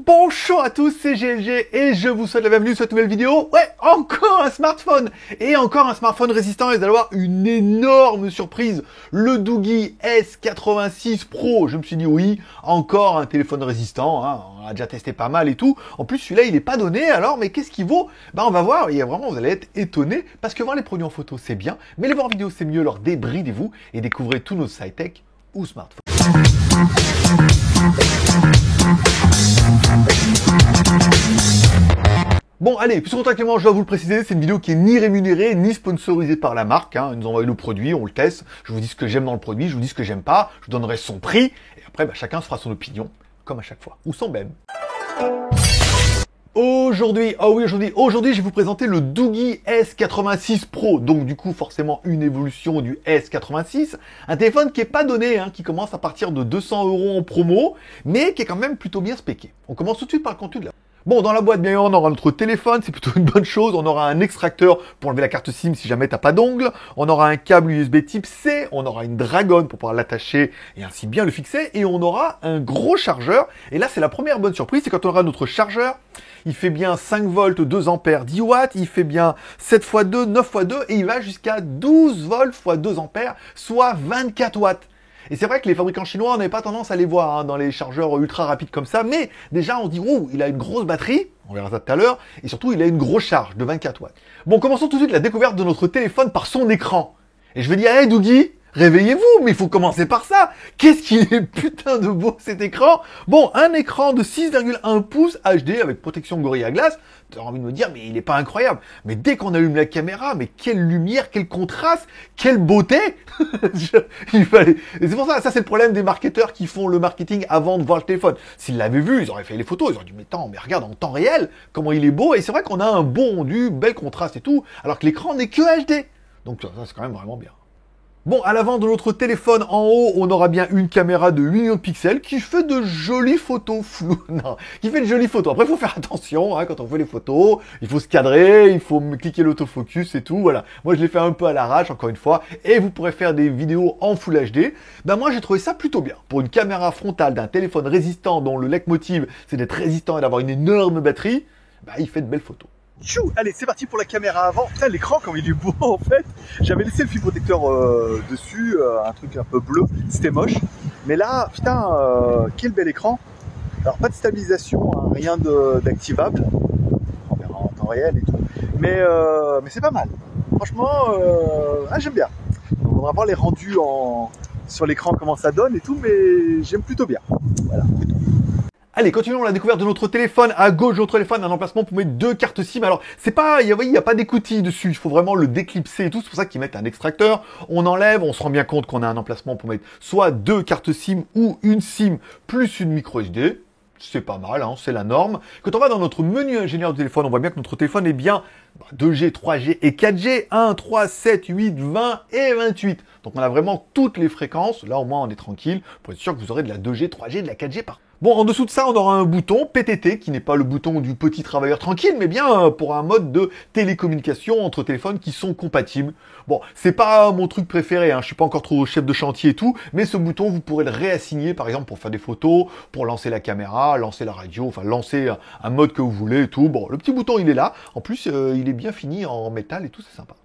Bonjour à tous, c'est GLG et je vous souhaite la bienvenue sur cette nouvelle vidéo. Ouais, encore un smartphone et encore un smartphone résistant et vous allez voir une énorme surprise. Le Doogee S86 Pro. Je me suis dit oui, encore un téléphone résistant, hein. On a déjà testé pas mal et tout. En plus celui-là il est pas donné alors, mais qu'est-ce qu'il vaut? Bah on va voir et vraiment vous allez être étonnés parce que voir les produits en photo c'est bien, mais les voir en vidéo c'est mieux, alors débridez-vous et découvrez tous nos high-tech ou smartphones. Bon allez, plus contractuellement je dois vous le préciser, c'est une vidéo qui est ni rémunérée, ni sponsorisée par la marque, hein. Ils nous envoient le produit, on le teste, je vous dis ce que j'aime dans le produit, je vous dis ce que j'aime pas, je vous donnerai son prix, et après chacun se fera son opinion, comme à chaque fois, ou son même. Aujourd'hui, aujourd'hui je vais vous présenter le Doogee S86 Pro, donc du coup forcément une évolution du S86, un téléphone qui est pas donné, hein, qui commence à partir de 200 € en promo, mais qui est quand même plutôt bien spéqué. On commence tout de suite par le contenu de la... Bon, dans la boîte, bien évidemment, on aura notre téléphone, c'est plutôt une bonne chose. On aura un extracteur pour enlever la carte SIM si jamais t'as pas d'ongle. On aura un câble USB type C. On aura une Dragon pour pouvoir l'attacher et ainsi bien le fixer. Et on aura un gros chargeur. Et là, c'est la première bonne surprise, c'est quand on aura notre chargeur. Il fait bien 5 volts, 2 ampères, 10 watts. Il fait bien 7 x 2, 9 x 2. Et il va jusqu'à 12 volts x 2 ampères, soit 24 watts. Et c'est vrai que les fabricants chinois, on n'avait pas tendance à les voir, hein, dans les chargeurs ultra rapides comme ça, mais déjà on se dit, oh, il a une grosse batterie, on verra ça tout à l'heure, et surtout il a une grosse charge de 24 watts. Bon, commençons tout de suite la découverte de notre téléphone par son écran. Et je vais dire, hey Doogee, réveillez-vous, mais il faut commencer par ça. Qu'est-ce qu'il est putain de beau cet écran. Bon, un écran de 6,1 pouces HD avec protection Gorilla Glass. Tu as envie de me dire, mais il est pas incroyable. Mais dès qu'on allume la caméra, mais quelle lumière, quel contraste, quelle beauté. Il fallait... Et c'est pour ça, ça c'est le problème des marketeurs qui font le marketing avant de voir le téléphone. S'ils l'avaient vu, ils auraient fait les photos, ils auraient dit, mais attends, mais regarde en temps réel, comment il est beau. Et c'est vrai qu'on a un bon rendu, bel contraste et tout, alors que l'écran n'est que HD. Donc ça c'est quand même vraiment bien. Bon, à l'avant de notre téléphone, en haut, on aura bien une caméra de 8 millions de pixels qui fait de jolies photos floues. Non, qui fait de jolies photos. Après, il faut faire attention, hein, quand on fait les photos. Il faut se cadrer, il faut cliquer l'autofocus et tout, voilà. Moi, je l'ai fait un peu à l'arrache, encore une fois. Et vous pourrez faire des vidéos en Full HD. Ben, moi, j'ai trouvé ça plutôt bien. Pour une caméra frontale d'un téléphone résistant dont le leitmotiv, c'est d'être résistant et d'avoir une énorme batterie, ben, il fait de belles photos. Tchou, allez, c'est parti pour la caméra avant. Putain, l'écran, comme il est beau, en fait. J'avais laissé le fil protecteur dessus, un truc un peu bleu. C'était moche. Mais là, putain, quel bel écran. Alors, pas de stabilisation, hein, rien d'activable. On verra en temps réel et tout. Mais c'est pas mal. Franchement, j'aime bien. On va voir les rendus sur l'écran, comment ça donne et tout. Mais j'aime plutôt bien. Voilà, plutôt. Allez, continuons la découverte de notre téléphone. À gauche de notre téléphone, un emplacement pour mettre 2 cartes SIM. Alors, c'est pas, il y a pas d'écoutille dessus. Il faut vraiment le déclipser et tout. C'est pour ça qu'ils mettent un extracteur. On enlève, on se rend bien compte qu'on a un emplacement pour mettre soit 2 cartes SIM ou une SIM plus une micro SD. C'est pas mal, hein, c'est la norme. Quand on va dans notre menu ingénieur du téléphone, on voit bien que notre téléphone est bien 2G, 3G et 4G, 1, 3, 7, 8, 20 et 28. Donc on a vraiment toutes les fréquences. Là, au moins, on est tranquille pour être sûr que vous aurez de la 2G, 3G, de la 4G par. Bon, en dessous de ça, on aura un bouton PTT, qui n'est pas le bouton du petit travailleur tranquille, mais bien pour un mode de télécommunication entre téléphones qui sont compatibles. Bon, c'est pas mon truc préféré, hein, je suis pas encore trop chef de chantier et tout, mais ce bouton, vous pourrez le réassigner, par exemple, pour faire des photos, pour lancer la caméra, lancer la radio, enfin, lancer un mode que vous voulez et tout. Bon, le petit bouton, il est là. En plus, il est bien fini en métal et tout, c'est sympa.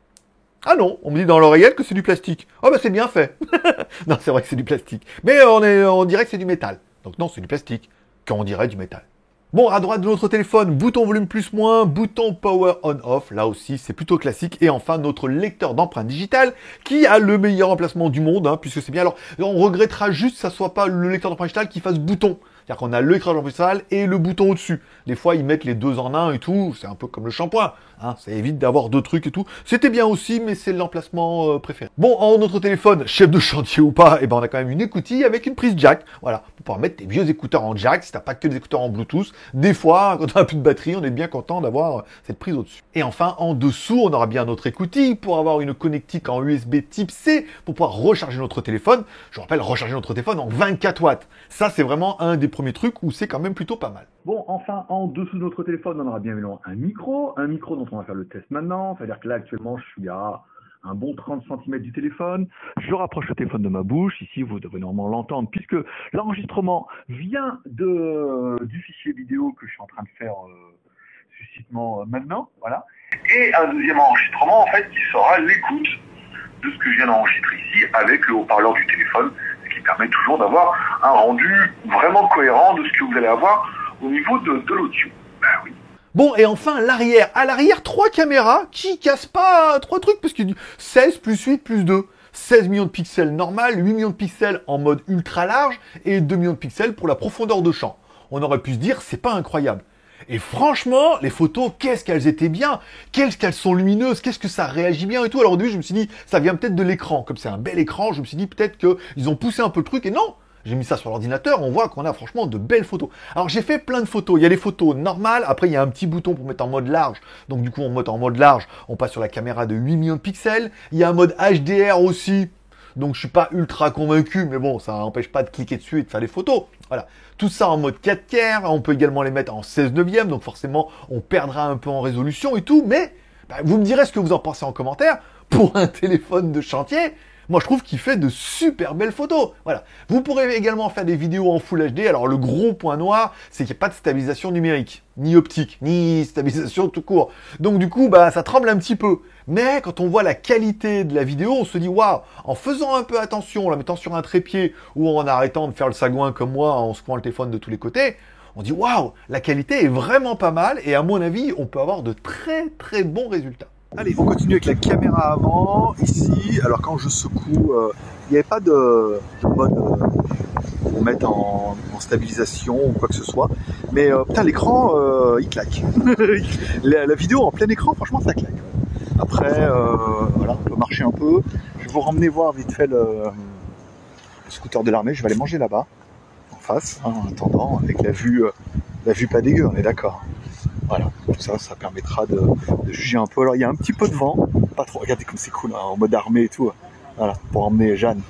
Ah non, on me dit dans l'oreillette que c'est du plastique. Oh bah c'est bien fait. Non, c'est vrai que c'est du plastique. Mais on dirait que c'est du métal. Donc non, c'est du plastique, quand on dirait du métal. Bon, à droite de notre téléphone, bouton volume plus moins, bouton power on off, là aussi c'est plutôt classique. Et enfin notre lecteur d'empreintes digitales qui a le meilleur emplacement du monde, hein, puisque c'est bien. Alors on regrettera juste que ça soit pas le lecteur d'empreintes digitales qui fasse bouton. C'est-à-dire qu'on a le lecteur d'empreintes digitales et le bouton au-dessus. Des fois ils mettent les deux en un et tout, c'est un peu comme le shampoing, hein, ça évite d'avoir deux trucs et tout. C'était bien aussi, mais c'est l'emplacement préféré. Bon, en notre téléphone, chef de chantier ou pas, eh ben on a quand même une écoutille avec une prise jack, voilà, pour pouvoir mettre tes vieux écouteurs en jack, si t'as pas que des écouteurs en Bluetooth. Des fois, quand on a plus de batterie, on est bien content d'avoir cette prise au-dessus. Et enfin, en dessous, on aura bien notre écoutille pour avoir une connectique en USB type C pour pouvoir recharger notre téléphone. Je vous rappelle, recharger notre téléphone en 24 watts. Ça, c'est vraiment un des premiers trucs où c'est quand même plutôt pas mal. Bon, enfin, en dessous de notre téléphone, on aura bien évidemment un micro dont on va faire le test maintenant. C'est-à-dire que là, actuellement, je suis à un bon 30 cm du téléphone. Je rapproche le téléphone de ma bouche. Ici, vous devez normalement l'entendre puisque l'enregistrement vient du fichier vidéo que je suis en train de faire succinctement maintenant. Voilà. Et un deuxième enregistrement, en fait, qui sera l'écoute de ce que je viens d'enregistrer ici avec le haut-parleur du téléphone, ce qui permet toujours d'avoir un rendu vraiment cohérent de ce que vous allez avoir au niveau de l'audio. Ben oui. Bon, et enfin, l'arrière. À l'arrière, 3 caméras qui cassent pas 3 trucs, parce que 16 plus 8 plus 2. 16 millions de pixels normal, 8 millions de pixels en mode ultra large, et 2 millions de pixels pour la profondeur de champ. On aurait pu se dire, c'est pas incroyable. Et franchement, les photos, qu'est-ce qu'elles étaient bien, qu'est-ce qu'elles sont lumineuses, qu'est-ce que ça réagit bien et tout. Alors au début, je me suis dit, ça vient peut-être de l'écran. Comme c'est un bel écran, je me suis dit peut-être qu'ils ont poussé un peu le truc, et non. J'ai mis ça sur l'ordinateur, on voit qu'on a franchement de belles photos. Alors j'ai fait plein de photos, il y a les photos normales, après il y a un petit bouton pour mettre en mode large. Donc du coup on monte en mode large, on passe sur la caméra de 8 millions de pixels. Il y a un mode HDR aussi, donc je suis pas ultra convaincu, mais bon, ça n'empêche pas de cliquer dessus et de faire les photos. Voilà, tout ça en mode 4K, on peut également les mettre en 16 neuvième, donc forcément on perdra un peu en résolution et tout, mais vous me direz ce que vous en pensez en commentaire. Pour un téléphone de chantier, moi, je trouve qu'il fait de super belles photos. Voilà. Vous pourrez également faire des vidéos en Full HD. Alors, le gros point noir, c'est qu'il n'y a pas de stabilisation numérique, ni optique, ni stabilisation tout court. Donc, du coup, ça tremble un petit peu. Mais quand on voit la qualité de la vidéo, on se dit, waouh, en faisant un peu attention, en la mettant sur un trépied ou en arrêtant de faire le sagouin comme moi, en secouant le téléphone de tous les côtés, on dit, waouh, la qualité est vraiment pas mal. Et à mon avis, on peut avoir de très, très bons résultats. Allez, on continue avec la caméra avant, ici. Alors quand je secoue, il n'y avait pas de mode pour mettre en stabilisation ou quoi que ce soit. Mais putain, l'écran, il claque. La vidéo en plein écran, franchement, ça claque. Après, voilà, on peut marcher un peu. Je vais vous ramener voir vite fait le scooter de l'armée. Je vais aller manger là-bas, en face, en attendant, avec la vue pas dégueu, on est d'accord. Voilà, tout ça, ça permettra de juger un peu. Alors il y a un petit peu de vent, pas trop, regardez comme c'est cool, hein, en mode armée et tout. Voilà, pour emmener Jeanne.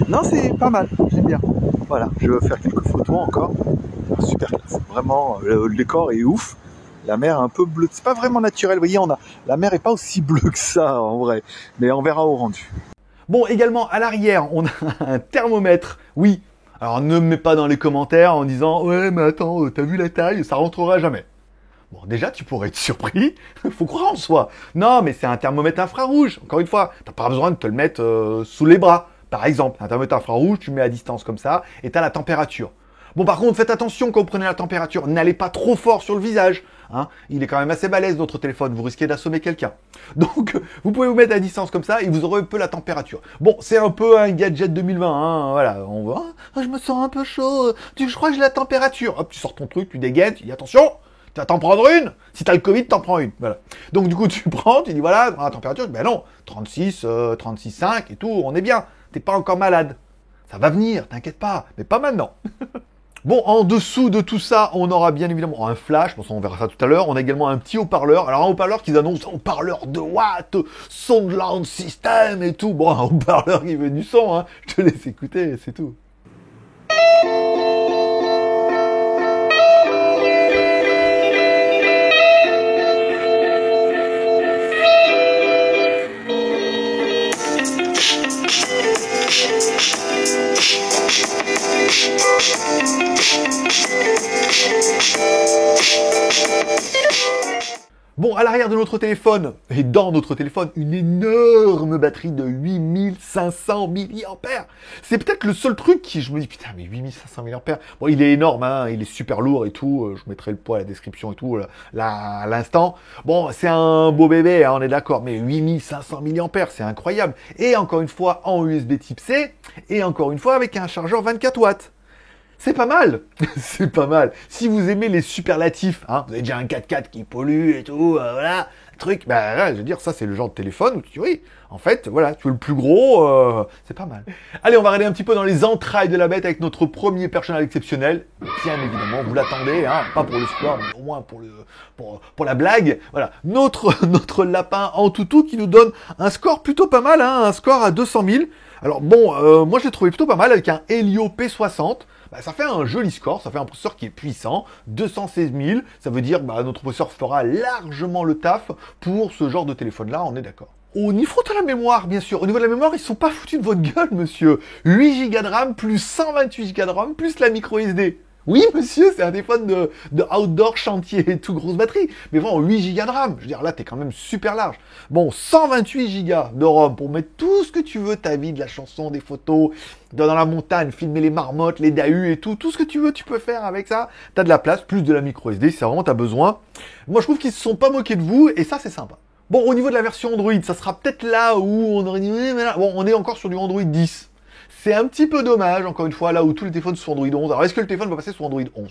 Non, c'est pas mal, j'aime bien. Voilà, je vais faire quelques photos encore. Super classe, vraiment, le décor est ouf. La mer est un peu bleue, c'est pas vraiment naturel, vous voyez, la mer est pas aussi bleue que ça en vrai, mais on verra au rendu. Bon, également à l'arrière, on a un thermomètre, oui. Alors ne me mets pas dans les commentaires en disant « Ouais, mais attends, t'as vu la taille, ça rentrera jamais. » Bon, déjà, tu pourrais être surpris. Faut croire en soi. Non, mais c'est un thermomètre infrarouge. Encore une fois, t'as pas besoin de te le mettre sous les bras. Par exemple, un thermomètre infrarouge, tu le mets à distance comme ça et t'as la température. Bon, par contre, faites attention quand vous prenez la température. N'allez pas trop fort sur le visage. Hein. Il est quand même assez balèze, notre téléphone. Vous risquez d'assommer quelqu'un. Donc, vous pouvez vous mettre à distance comme ça et vous aurez un peu la température. Bon, c'est un peu un gadget 2020. Hein. Voilà, on voit. Ah, je me sens un peu chaud. Je crois que j'ai la température. Hop, tu sors ton truc, tu dégaines, tu dis attention. Tu vas t'en prendre une. Si t'as le Covid, t'en prends une. Voilà. Donc, du coup, tu prends, tu dis voilà, la température. Ben non, 36, 36,5 et tout, on est bien. T'es pas encore malade. Ça va venir, t'inquiète pas. Mais pas maintenant. Bon, en dessous de tout ça, on aura bien évidemment un flash, bon ça on verra ça tout à l'heure, on a également un petit haut-parleur, alors un haut-parleur qui annonce haut-parleur de Watt, Soundland System et tout, bon un haut-parleur qui veut du son, hein. Je te laisse écouter, c'est tout. Bon, à l'arrière de notre téléphone, et dans notre téléphone, une énorme batterie de 8500 mAh. C'est peut-être le seul truc qui, je me dis, putain, mais 8500 mAh. Bon, il est énorme, hein, il est super lourd et tout. Je mettrai le poids à la description et tout, là, à l'instant. Bon, c'est un beau bébé, hein, on est d'accord, mais 8500 mAh, c'est incroyable. Et encore une fois, en USB type C, et encore une fois, avec un chargeur 24 watts. C'est pas mal, c'est pas mal. Si vous aimez les superlatifs, hein, vous avez déjà un 4x4 qui pollue et tout, voilà, truc, là, je veux dire, ça c'est le genre de téléphone où tu dis oui, en fait, voilà, tu veux le plus gros, c'est pas mal. Allez, on va regarder un petit peu dans les entrailles de la bête avec notre premier personnage exceptionnel. Bien évidemment, vous l'attendez, hein, pas pour le score, mais au moins pour la blague. Voilà, notre lapin en toutou qui nous donne un score plutôt pas mal, hein, un score à 200 000. Alors bon, moi je l'ai trouvé plutôt pas mal avec un Helio P60. Ça fait un joli score, ça fait un processeur qui est puissant, 216 000, ça veut dire que notre processeur fera largement le taf pour ce genre de téléphone-là, on est d'accord. Au niveau de la mémoire, bien sûr. Au niveau de la mémoire, ils sont pas foutus de votre gueule, monsieur. 8 Go de RAM, plus 128 Go de RAM, plus la micro SD. Oui, monsieur, c'est un téléphone de outdoor chantier et tout, grosse batterie. Mais vraiment, 8 Go de RAM. Je veux dire, là, t'es quand même super large. Bon, 128 Go de ROM pour mettre tout ce que tu veux, ta vie, de la chanson, des photos, dans la montagne, filmer les marmottes, les dahus et tout. Tout ce que tu veux, tu peux faire avec ça. T'as de la place, plus de la micro SD, si vraiment t'as besoin. Moi, je trouve qu'ils se sont pas moqués de vous, et ça, c'est sympa. Bon, au niveau de la version Android, ça sera peut-être là où on aurait dit, mais là, bon, on est encore sur du Android 10. C'est un petit peu dommage, encore une fois, là où tous les téléphones sont Android 11. Alors, est-ce que le téléphone va passer sur Android 11 ?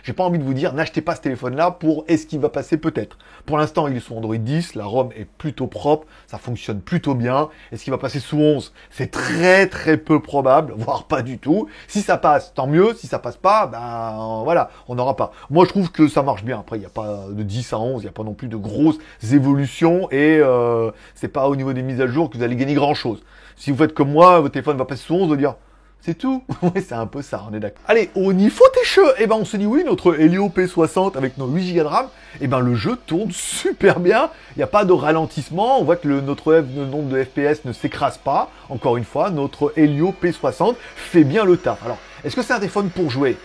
J'ai pas envie de vous dire, n'achetez pas ce téléphone-là pour est-ce qu'il va passer peut-être. Pour l'instant, il est sous Android 10, la ROM est plutôt propre, ça fonctionne plutôt bien. Est-ce qu'il va passer sous 11 ? C'est très très peu probable, voire pas du tout. Si ça passe, tant mieux. Si ça passe pas, ben voilà, on n'aura pas. Moi, je trouve que ça marche bien. Après, il n'y a pas de 10 à 11, il n'y a pas non plus de grosses évolutions et c'est pas au niveau des mises à jour que vous allez gagner grand-chose. Si vous faites comme moi, votre téléphone va passer sous 11, vous allez dire... C'est tout. Ouais, c'est un peu ça, on est d'accord. Allez, au niveau des jeux, eh ben, on se dit oui, notre Helio P60 avec nos 8 Go de RAM, eh ben, le jeu tourne super bien. Il n'y a pas de ralentissement. On voit que le nombre de FPS ne s'écrase pas. Encore une fois, notre Helio P60 fait bien le taf. Alors, est-ce que c'est un téléphone pour jouer ?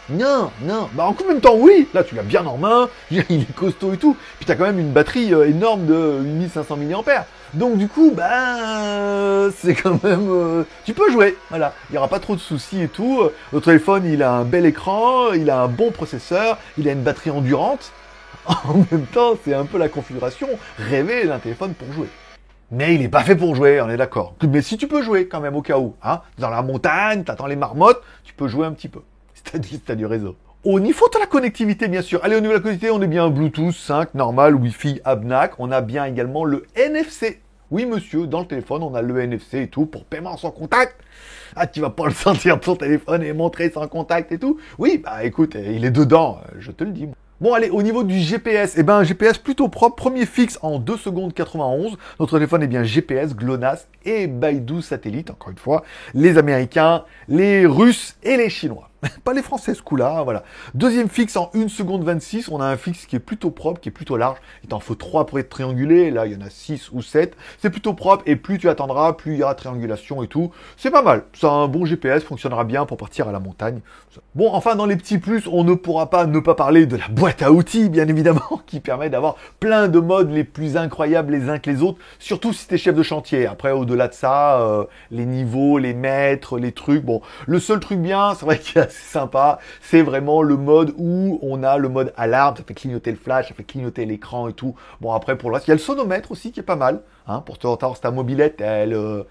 Non, non. Bah, en même temps, oui. Là, tu l'as bien en main. Il est costaud et tout. Puis, t'as quand même une batterie énorme de 8500 mAh. Donc, du coup, bah, c'est quand même... tu peux jouer. Voilà. Il n'y aura pas trop de soucis et tout. Le téléphone, il a un bel écran. Il a un bon processeur. Il a une batterie endurante. En même temps, c'est un peu la configuration rêvée d'un téléphone pour jouer. Mais il n'est pas fait pour jouer, on est d'accord. Mais si tu peux jouer quand même au cas où, hein, dans la montagne, t'attends les marmottes, tu peux jouer un petit peu. C'est-à-dire du réseau. Au niveau de la connectivité, bien sûr. Allez, au niveau de la connectivité, on est bien Bluetooth 5, normal, Wi-Fi, ABNAC. On a bien également le NFC. Oui, monsieur, dans le téléphone, on a le NFC et tout pour paiement sans contact. Ah, tu vas pas le sentir de ton téléphone et montrer sans contact et tout. Oui, bah écoute, il est dedans, je te le dis. Bon, allez, au niveau du GPS, eh ben, GPS plutôt propre, premier fixe en 2 secondes 91. Notre téléphone est bien GPS, GLONASS et Baidu Satellite, encore une fois. Les Américains, les Russes et les Chinois. Pas les Français ce coup-là, voilà. Deuxième fixe en 1 seconde 26, on a un fixe qui est plutôt propre, qui est plutôt large. Il t'en faut 3 pour être triangulé, là il y en a 6 ou 7. C'est plutôt propre et plus tu attendras, plus il y aura triangulation et tout. C'est pas mal, c'est un bon GPS, fonctionnera bien pour partir à la montagne. Bon, enfin dans les petits plus, on ne pourra pas ne pas parler de la boîte à outils, bien évidemment, qui permet d'avoir plein de modes les plus incroyables les uns que les autres, surtout si t'es chef de chantier. Après, au-delà de ça, les niveaux, les mètres, les trucs, bon, le seul truc bien, c'est vrai qu'il y a c'est sympa, c'est vraiment le mode où on a le mode alarme, ça fait clignoter le flash, ça fait clignoter l'écran et tout. Bon après pour le reste, il y a le sonomètre aussi qui est pas mal, hein, pour savoir si ta mobilette elle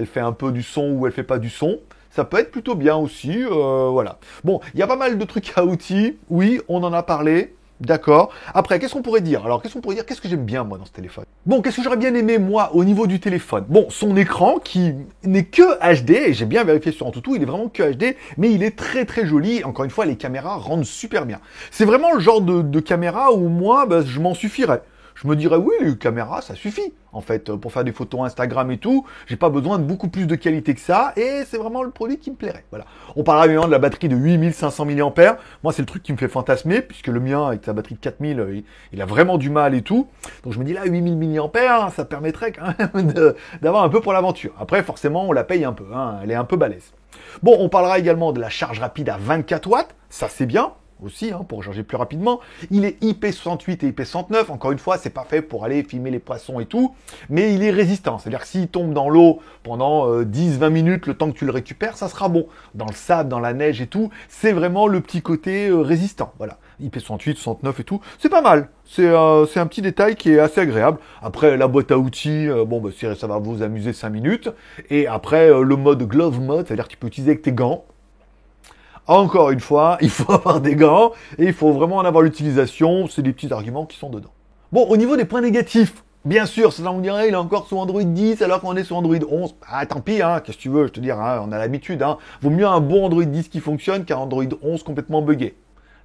fait un peu du son ou elle fait pas du son. Ça peut être plutôt bien aussi, voilà. Bon, il y a pas mal de trucs à outils, oui, on en a parlé. D'accord. Après, qu'est-ce qu'on pourrait dire ? Alors, qu'est-ce que j'aime bien, moi, dans ce téléphone ? Bon, qu'est-ce que j'aurais bien aimé, moi, au niveau du téléphone ? Bon, son écran, qui n'est que HD, et j'ai bien vérifié sur Antutu, il est vraiment que HD, mais il est très très joli. Encore une fois, les caméras rendent super bien. C'est vraiment le genre de caméra où, moi, bah, je m'en suffirais. Je me dirais, oui, les caméras, ça suffit. En fait, pour faire des photos Instagram et tout, j'ai pas besoin de beaucoup plus de qualité que ça, et c'est vraiment le produit qui me plairait. Voilà. On parlera évidemment de la batterie de 8500 mAh. Moi, c'est le truc qui me fait fantasmer, puisque le mien, avec sa batterie de 4000, il a vraiment du mal et tout. Donc je me dis là, 8000 mAh, ça permettrait quand même d'avoir un peu pour l'aventure. Après, forcément, on la paye un peu, hein, elle est un peu balèze. Bon, on parlera également de la charge rapide à 24 watts, ça c'est bien. Aussi, hein, pour charger plus rapidement. Il est IP68 et IP69. Encore une fois, c'est pas fait pour aller filmer les poissons et tout, mais il est résistant. C'est-à-dire que s'il tombe dans l'eau pendant 10-20 minutes, le temps que tu le récupères, ça sera bon. Dans le sable, dans la neige et tout, c'est vraiment le petit côté résistant. Voilà. IP68, 69 et tout, c'est pas mal. C'est un petit détail qui est assez agréable. Après, la boîte à outils, bon, bah, ça va vous amuser 5 minutes. Et après, le mode glove mode, c'est-à-dire que tu peux utiliser avec tes gants. Encore une fois, il faut avoir des gants et il faut vraiment en avoir l'utilisation. C'est des petits arguments qui sont dedans. Bon, au niveau des points négatifs, bien sûr, ça on dirait il est encore sous Android 10 alors qu'on est sur Android 11. Ah, tant pis, hein, qu'est-ce que tu veux, je te dis, hein, on a l'habitude. Hein. Vaut mieux un bon Android 10 qui fonctionne qu'un Android 11 complètement buggé.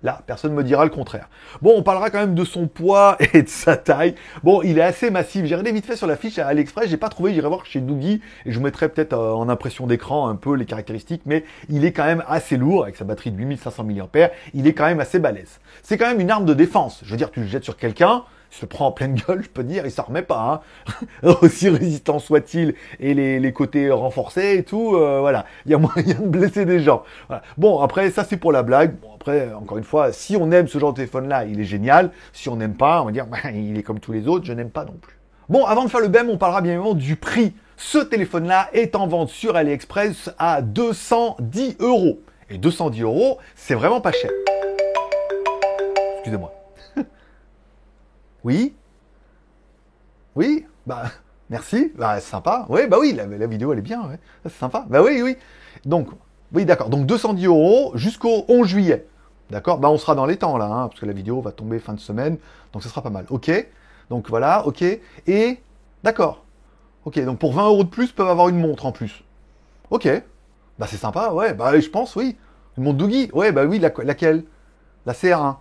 Là, personne ne me dira le contraire. Bon, on parlera quand même de son poids et de sa taille. Bon, il est assez massif. J'ai regardé vite fait sur la fiche à AliExpress, j'ai pas trouvé, j'irai voir chez Doogee et je vous mettrai peut-être en impression d'écran un peu les caractéristiques, mais il est quand même assez lourd avec sa batterie de 8500 mAh. Il est quand même assez balèze. C'est quand même une arme de défense. Je veux dire, tu le jettes sur quelqu'un, il se prend en pleine gueule, je peux te dire, il s'en remet pas. Hein. Aussi résistant soit-il, et les côtés renforcés et tout, voilà. Il y a moyen de blesser des gens. Voilà. Bon, après, ça c'est pour la blague. Bon, après, encore une fois, si on aime ce genre de téléphone-là, il est génial. Si on n'aime pas, on va dire, bah, il est comme tous les autres, je n'aime pas non plus. Bon, avant de faire le BEM, on parlera bien évidemment du prix. Ce téléphone-là est en vente sur AliExpress à 210 €. Et 210 €, c'est vraiment pas cher. Excusez-moi. Oui? Oui? Bah, merci. Bah, c'est sympa. Oui, bah oui, la vidéo, elle est bien. Ouais. C'est sympa. Bah oui, oui. Donc, oui, d'accord. Donc, 210 € jusqu'au 11 juillet. D'accord? Bah, on sera dans les temps, là, hein, parce que la vidéo va tomber fin de semaine. Donc, ça sera pas mal. OK? Donc, voilà. OK. Et, d'accord. OK. Donc, pour 20 € de plus, ils peuvent avoir une montre en plus. OK. Bah, c'est sympa. Ouais. Bah, je pense, oui. Une montre Dougie. Ouais, bah oui, laquelle? La CR1.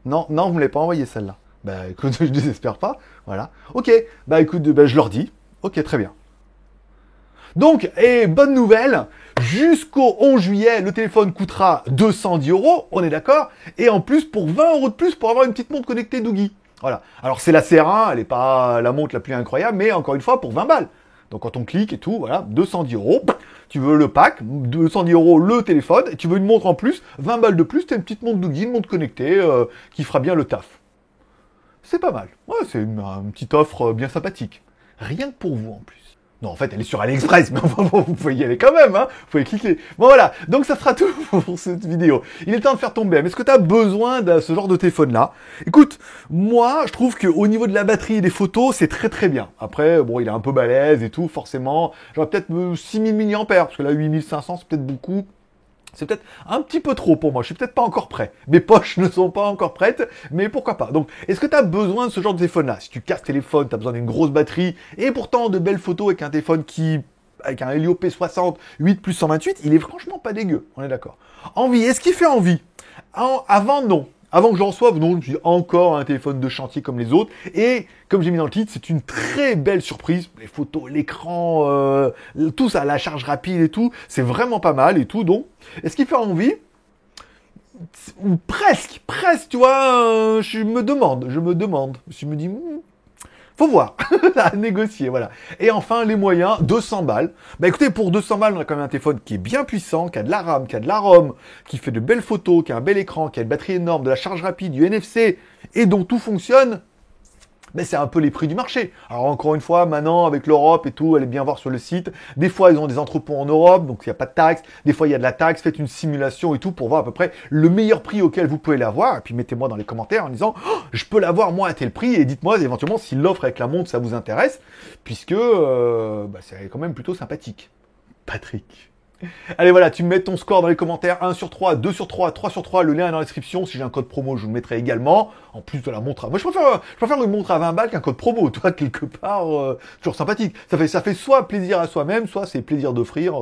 Non, non, vous me l'avez pas envoyé celle-là. Bah écoute, je désespère pas. Voilà. Ok, bah écoute, bah, je leur dis. Ok, très bien. Donc, et bonne nouvelle, jusqu'au 11 juillet, le téléphone coûtera 210 €, on est d'accord. Et en plus, pour 20 € de plus, pour avoir une petite montre connectée Dougie. Voilà. Alors c'est la CR1, elle n'est pas la montre la plus incroyable, mais encore une fois, pour 20 balles. Donc quand on clique et tout, voilà, 210 €. Tu veux le pack, 210 € le téléphone, et tu veux une montre en plus, 20 balles de plus, tu as une petite montre Dougie, une montre connectée, qui fera bien le taf. C'est pas mal. Ouais, c'est une petite offre bien sympathique. Rien que pour vous en plus. Non, en fait, elle est sur AliExpress, mais enfin, bon, vous pouvez y aller quand même, hein. Vous pouvez cliquer. Bon, voilà. Donc, ça sera tout pour cette vidéo. Il est temps de faire ton BM. Est-ce que tu as besoin de ce genre de téléphone-là? Écoute, moi, je trouve qu'au niveau de la batterie et des photos, c'est très très bien. Après, bon, il est un peu balèze et tout, forcément. J'aurais peut-être 6000 mAh, parce que là, 8500, c'est peut-être beaucoup. C'est peut-être un petit peu trop pour moi, je suis peut-être pas encore prêt. Mes poches ne sont pas encore prêtes, mais pourquoi pas. Donc, est-ce que tu as besoin de ce genre de téléphone-là? Si tu casses téléphone, tu as besoin d'une grosse batterie, et pourtant de belles photos avec un téléphone avec un Helio P60 8 plus 128, il est franchement pas dégueu, on est d'accord. Envie, est-ce qu'il fait envie? Avant, non. Avant que je reçoive, non, je me suis dit, encore un téléphone de chantier comme les autres. Et comme j'ai mis dans le titre, c'est une très belle surprise. Les photos, l'écran, tout ça, la charge rapide et tout, c'est vraiment pas mal et tout. Donc, est-ce qu'il fait envie? Ou presque, tu vois, je me demande. Je me dis, faut voir, à négocier, voilà. Et enfin, les moyens, 200 balles. Bah écoutez, pour 200 balles, on a quand même un téléphone qui est bien puissant, qui a de la RAM, qui a de la ROM, qui fait de belles photos, qui a un bel écran, qui a une batterie énorme, de la charge rapide, du NFC, et dont tout fonctionne. Mais c'est un peu les prix du marché. Alors encore une fois, maintenant, avec l'Europe et tout, allez bien voir sur le site. Des fois, ils ont des entrepôts en Europe, donc il n'y a pas de taxe. Des fois, il y a de la taxe. Faites une simulation et tout pour voir à peu près le meilleur prix auquel vous pouvez l'avoir. Et puis, mettez-moi dans les commentaires en disant oh, « Je peux l'avoir, moi, à tel prix. » Et dites-moi éventuellement si l'offre avec la montre, ça vous intéresse. Puisque c'est quand même plutôt sympathique. Patrick. Allez, voilà, tu me mets ton score dans les commentaires, 1 sur 3, 2 sur 3, 3 sur 3, le lien est dans la description. Si j'ai un code promo, je vous le mettrai également. En plus de la montre moi, je préfère une montre à 20 balles qu'un code promo. Toi, quelque part, toujours sympathique. Ça fait soit plaisir à soi-même, soit c'est plaisir d'offrir,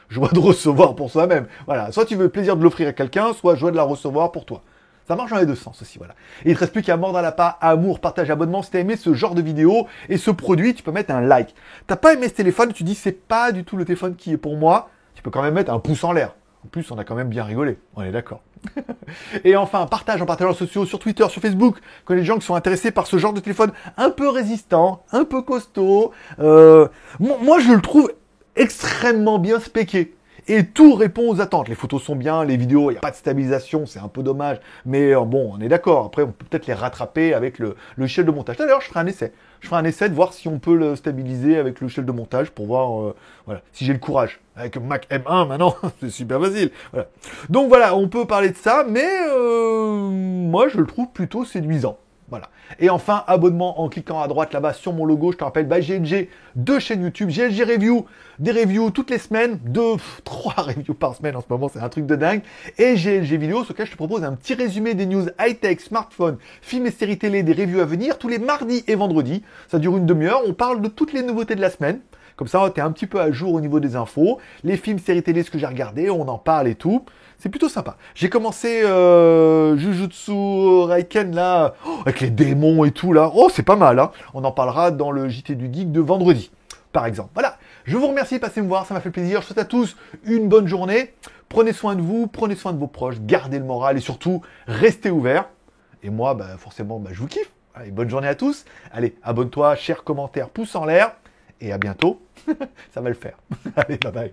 joie de recevoir pour soi-même. Voilà, soit tu veux plaisir de l'offrir à quelqu'un, soit joie de la recevoir pour toi. Ça marche dans les deux sens aussi, voilà. Et il ne te reste plus qu'à mordre à la part, amour, partage, abonnement. Si t'as aimé ce genre de vidéo et ce produit, tu peux mettre un like. T'as pas aimé ce téléphone, tu dis c'est pas du tout le téléphone qui est pour moi. Tu peux quand même mettre un pouce en l'air. En plus, on a quand même bien rigolé. On est d'accord. Et enfin, partage en partageant sociaux sur Twitter, sur Facebook, quand les gens qui sont intéressés par ce genre de téléphone un peu résistant, un peu costaud. Moi, je le trouve extrêmement bien spéqué. Et tout répond aux attentes. Les photos sont bien, les vidéos, il n'y a pas de stabilisation, c'est un peu dommage. Mais bon, on est d'accord. Après, on peut peut-être les rattraper avec le logiciel de montage. D'ailleurs, je ferai un essai. Je ferai un essai de voir si on peut le stabiliser avec le logiciel de montage pour voir voilà, si j'ai le courage. Avec Mac M1, maintenant, c'est super facile. Voilà. Donc voilà, on peut parler de ça, mais moi, je le trouve plutôt séduisant. Voilà. Et enfin, abonnement en cliquant à droite là-bas sur mon logo. Je te rappelle, GLG, 2 chaînes YouTube, GLG Review, des reviews toutes les semaines, 3 reviews par semaine en ce moment, c'est un truc de dingue. Et GLG Vidéo, sur lequel je te propose un petit résumé des news high-tech, smartphones, films et séries télé, des reviews à venir, tous les mardis et vendredis. Ça dure une demi-heure, on parle de toutes les nouveautés de la semaine. Comme ça, tu es un petit peu à jour au niveau des infos. Les films, séries télé, ce que j'ai regardé, on en parle et tout. C'est plutôt sympa. J'ai commencé Jujutsu Raiken là, avec les démons et tout là. Oh, c'est pas mal, hein. On en parlera dans le JT du Geek de vendredi, par exemple. Voilà. Je vous remercie de passer me voir, ça m'a fait plaisir. Je souhaite à tous une bonne journée. Prenez soin de vous, prenez soin de vos proches, gardez le moral et surtout, restez ouverts. Et moi, forcément, je vous kiffe. Allez, bonne journée à tous. Allez, abonne-toi, share, commentaire, pouce en l'air. Et à bientôt. Ça va le faire. Allez, bye bye.